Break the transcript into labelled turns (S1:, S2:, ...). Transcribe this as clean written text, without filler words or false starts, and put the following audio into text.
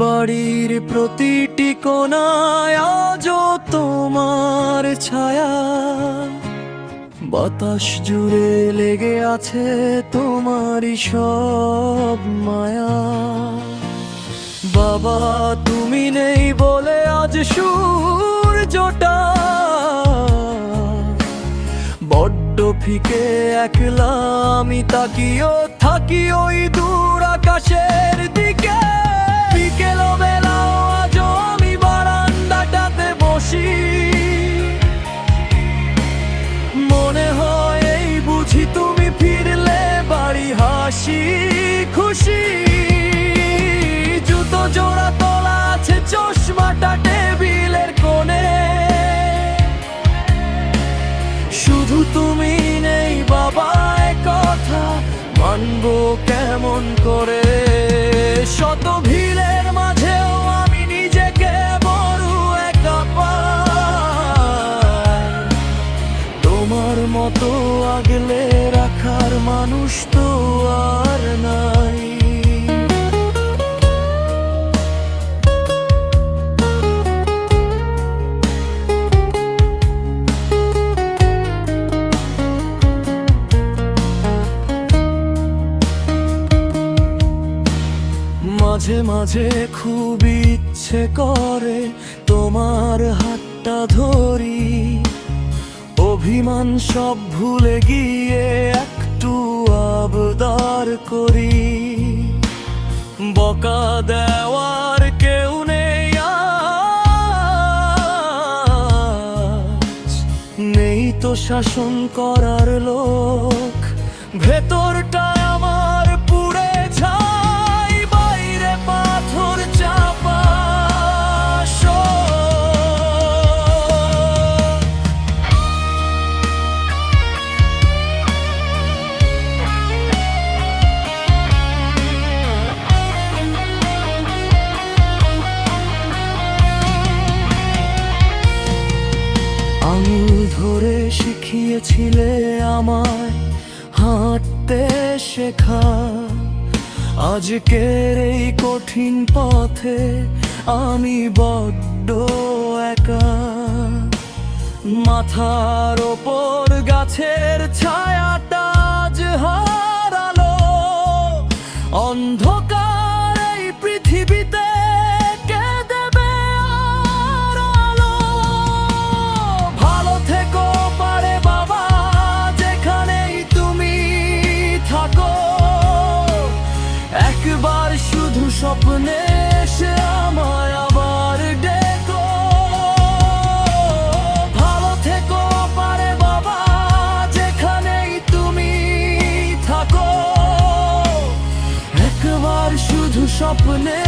S1: বাড়ির প্রতিটি কোণায় আজও তোমার ছায়া, বাতাস জুড়ে লেগে আছে তোমারই সব মায়া। বাবা তুমি নেই বলে আজ সূর্যটা বড্ড ফিকে, একলা আমি তাকিয়েও থাকি ওই দূর আকাশের দিকে। বিকেল বেলাও আজও আমি বারান্দাটাতে বসি, মনে হয় এই বুঝি তুমি ফিরলে বাড়ি, হাসি খুশি। জুতো জোড়া তোলা আছে, চশমাটা টেবিলের কোণে, শুধু তুমি নেই বাবা কথা মানবো কেমন করে। শত ভিড়ের মাঝেও আমি নিজেকে বড় একা পাই, তোমার মতো আগলে রাখার মানুষ তো আর নাই। মাঝে মাঝে খুব ইচ্ছে করে তোমার হাতটা ধরি, অভিমান সব ভুলে গিয়ে একটু আবদার করি। বকা দেওয়ার কেউ নেই আজ, নেই তো শাসন করার লোক, ভেতরটা আমার পুড়ে যায়, বাইরে পাথর চাপা। আঙুল ধরে শিখিয়েছিলে আমায় হাঁটতে শেখা, আজকের এই কঠিন পথে আমি বড্ড একা। মাথার ওপর গাছের ছায়াটা আজ হারালো, অন্ধকার এই পৃথিবীতে কে দেবে আর আলো। ভালো থেকো পারে বাবা যেখানেই তুমি থাকো, একবার শুধু স্বপ্নে এসে আমায় আবার ডেকো। ভালো থেকো পারে বাবা যেখানেই তুমি থাকো, একবার শুধু স্বপ্নে